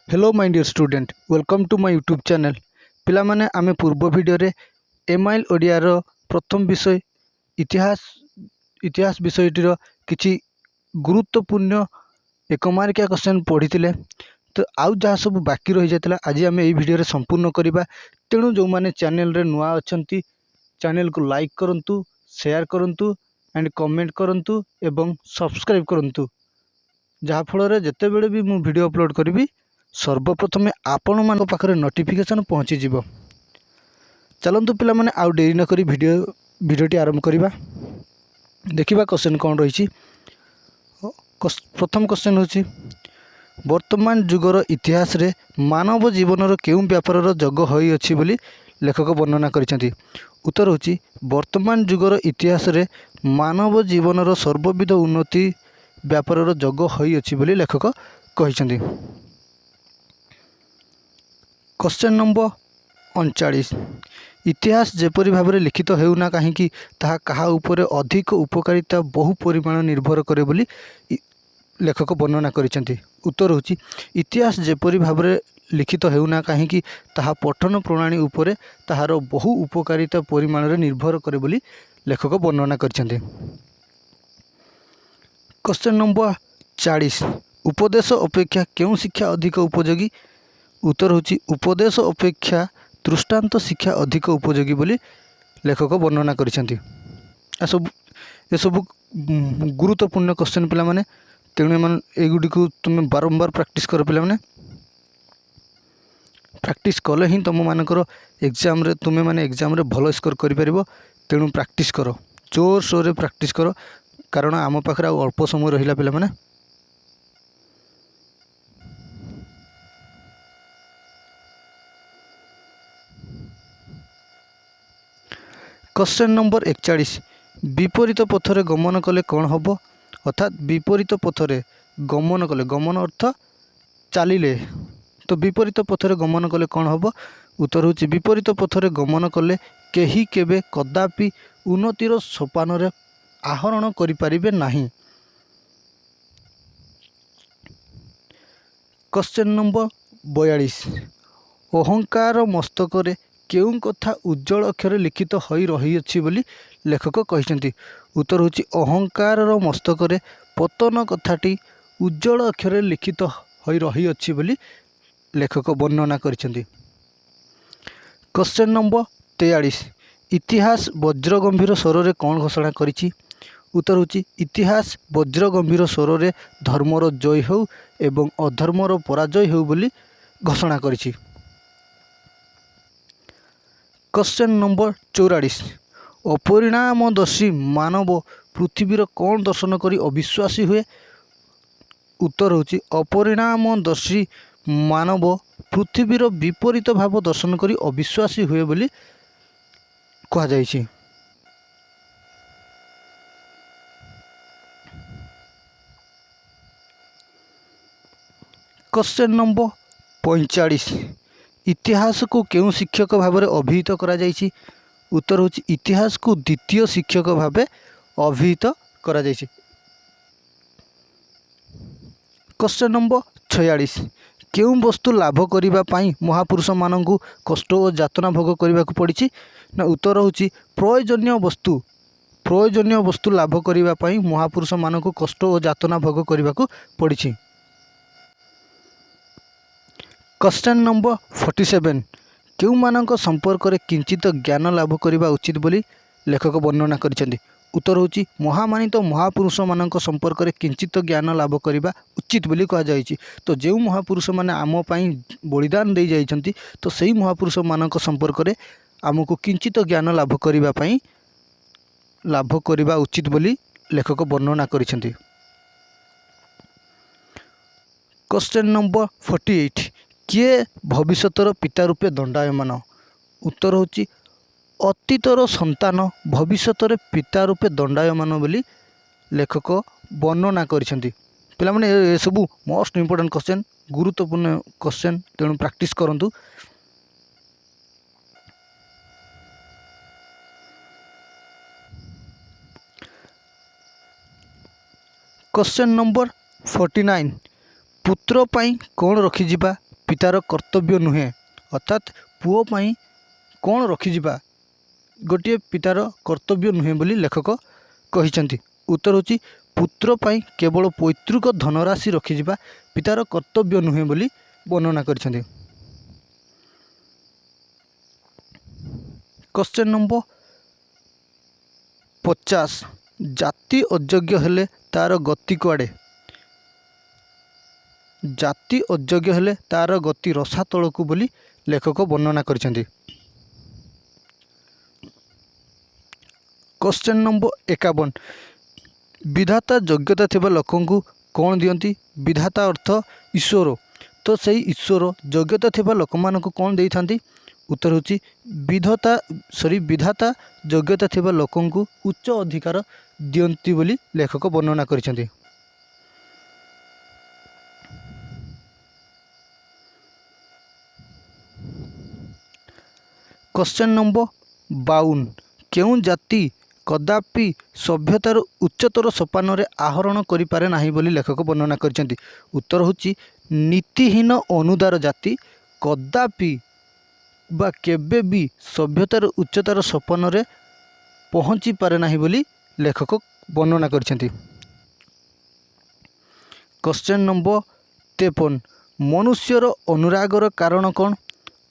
Hello my dear student welcome to my YouTube channel पिला माने आमे पूर्व वीडियो रे एमआईएल ओडिया रो प्रथम विषय इतिहास विषयटीर किछि गुरुत्वपूर्ण एक मार्किया क्वेश्चन पढ़ी तो आउ जहाँ सब बाकी रही जाता आज आम यही वीडियो रे संपूर्ण करवा। तेणु जो माने चैनल रे नुआ अछंती चैनल को लाइक करंतु शेयर करंतु एंड कमेंट करंतु एवं सब्सक्राइब करंतु जहाँ फल जिते बड़े भी मु वीडियो अपलोड करी सर्वप्रथमे आपण मान पाखरे नोटिफिकेशन पहुँची जीव। चलतु पिला माने आउ डेरी न करी वीडियोटी आरंभ करवा। देखिबा क्वेश्चन कौन रही। प्रथम क्वेश्चन होची वर्तमान जुगर इतिहास रे मानव जीवनर केउं व्यापार जग होई अछि बोली लेखक वर्णना करिसेंती। उत्तर होची वर्तमान जुगर इतिहास रे मानव जीवनर सर्वविध उन्नति व्यापार जग होई अछि बोली लेखक कहिसेंती। क्वेश्चन नंबर 39 इतिहास जेपरी भाव में लिखित होना कहीं ताहा कहा उपरे अधिक उपकारिता बहु परिमाण निर्भर करे बोली लेखक वर्णना करिसेंती। उत्तर होची इतिहास जेपरी भाव में लिखित होना कहीं ताहा पठन प्रणाली उपरे ताहार बहु उपकारिता परिमाण रे निर्भर करे बोली लेखक वर्णना करिसेंती। क्वेश्चन नंबर 40 उपदेश अपेक्षा केउं शिक्षा अधिक उपयोगी। उत्तर होची उपदेश अपेक्षा दृष्टांत शिक्षा अधिक उपयोगी बोली लेखक वर्णना करिसेंती। ए सब गुरुत्वपूर्ण क्वेश्चन पिला माने तेणु एगुड़ी को तुम बारंबार प्रैक्टिस कर पिला माने प्रैक्टिस कले ही तुम मानकर एग्जाम रे तुमे माने एग्जाम रे भल स्कोर करि परिबो। तेणु प्रैक्टिस कर जोर सोर प्रैक्टिस कर कारण आम पाखरे अल्प समय रहिला पिला माने। क्वेश्चन नंबर 41 विपरीत पथरे गमन कले कौन हम अर्थात विपरीत पथरे गमन कले गमन अर्थ चलिले तो विपरीत पथरे गमन कले कौन हम। उत्तर होची विपरीत पथरे गमन कले केही केबे कदापि उन्नतिर सोपान रे आहरण करि परिबे नाही। क्वेश्चन नंबर 42 अहंकार मस्तक रे केउं कथा उज्जवल अक्षर लिखित होई रही अछि बोली लेखक कहिसेंती। उत्तर होची अहंकार मस्तक रे पतन कथाटी उज्जवल अक्षर लिखित होई रही अछि बोली लेखक वर्णना करिसेंती। क्वेश्चन नंबर 43 इतिहास वज्र गंभीर स्वर रे कौन घोषणा करिछि। उत्तर होची इतिहास वज्र गंभीर स्वर रे धर्मर जय हो एवं अधर्मर पराजय हो बोली घोषणा करिछि। क्वेश्चन नंबर 44 अपरिणामदर्शी मानव पृथ्वीर कौन दर्शन करी अविश्वासी हुए। उत्तर होची अपरिणामदर्शी मानव पृथ्वीर विपरीत भाव दर्शन करी अविश्वासी हुए बोली कहा जाइछि। क्वेश्चन नंबर 45 इतिहास को केउं शिक्षक भाव में अभिहित करा जाइछि। उत्तर होची इतिहास को द्वितीय शिक्षक भाव अभिहित करा जाइछि। क्वेश्चन नंबर 46 केउं वस्तु लाभ करिबा पाई महापुरुष मानंकु कष्ट और यातना भोग करने को पड़ी ना। उत्तर होची प्रयोजनीय वस्तु लाभ करिबा पाई महापुरुष मानंकु कष्ट और यातना भोग करने को पड़ी। क्वेश्चन नंबर 47 केउ मानक संपर्क रे किंचित ज्ञान लाभ करने उचित बोली लेखक वर्णना करिसेंती। उत्तर होची महामानित महापुरुष मानक संपर्क रे किंचित ज्ञान लाभ करने उचित बोली कहा जाइछि। तो जो महापुरुष माने आम पई बलिदान दे जाइछंती तो सही महापुरुष मानक संपर्क रे आमको किंचित ज्ञान लाभ करने उचित बोली लेखक वर्णना करिसेंती। क्वेश्चन नंबर 48 किए भविष्यतर पिता रूपे दंडायमान। उत्तर होची अतीतर संतान भविष्यतर पिता रूपे दंडायमान बोली लेखक वर्णना करिसेंती। पिला माने ए सब मोस्ट इंपोर्टेंट क्वेश्चन गुरुत्वपूर्ण क्वेश्चन तेणु प्रैक्टिस करंतु। क्वेश्चन नंबर 49 पुत्र पाई कौन रखी जिबा पितार कर्तव्य नुहे अर्थात पुओ पाई कौन रखिजिबा गोटे पितार कर्तव्य नुहे बोली लेखक कहिसंती। उत्तर होची पुत्र पाई केवल पैतृक धनराशि रखिजिबा पितार कर्तव्य नुहे बोली वर्णना करिसंती। क्वेश्चन नंबर 50 जाति अयोग्य हेले तार गति कुआडे। जाति अयोग्य हेले तार गति रसातल को बोली लेखक वर्णना करिसंती। क्वेश्चन नंबर 51 विधाता योग्यता थिबा लोकंकु कौन दियंती। विधाता अर्थ ईश्वर, तो सही ईश्वर योग्यता थिबा लोकमानंकु कौन देई थांती। उत्तर होची विधाता योग्यता थिबा लोकंकु उच्च अधिकार दियंती बोली लेखक वर्णना करिसंती। क्वेश्चन नंबर 52 केउं जाति कदापि सभ्यतार उच्चतर सोपान रे आहरण करि पारे नाही बोली लेखक वर्णना करिसंती। उत्तर होची नीतिहीन अनुदार जाति कदापि बा केबे भी सभ्यतार उच्चतर सोपान रे पहुँची पारे नाही बोली लेखक वर्णना करिसंती। क्वेश्चन नंबर 53 मनुष्यर अनुरागर कारण कौन।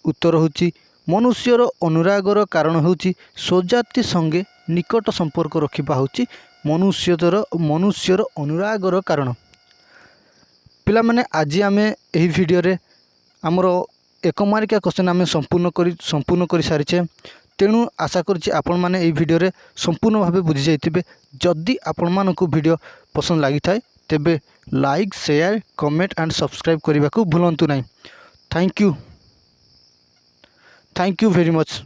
उत्तर होची मनुष्यर अनुरागर कारण होची स्वजाति संगे निकट संपर्क रखिबा होची मनुष्यर अनुरागर कारण। पिला माने आज आमे एही वीडियो रे हमरो एक मार्किया क्वेश्चन आमे संपूर्ण करि सारिछे। तेणु आशा करछि आपण माने एही वीडियो रे संपूर्ण भाबे बुझि जाइतिबे। जदि आपण मानकु वीडियो पसंद लागि थाए तेबे like share comment and subscribe करने को भूलंतु नहीं। Thank you very much.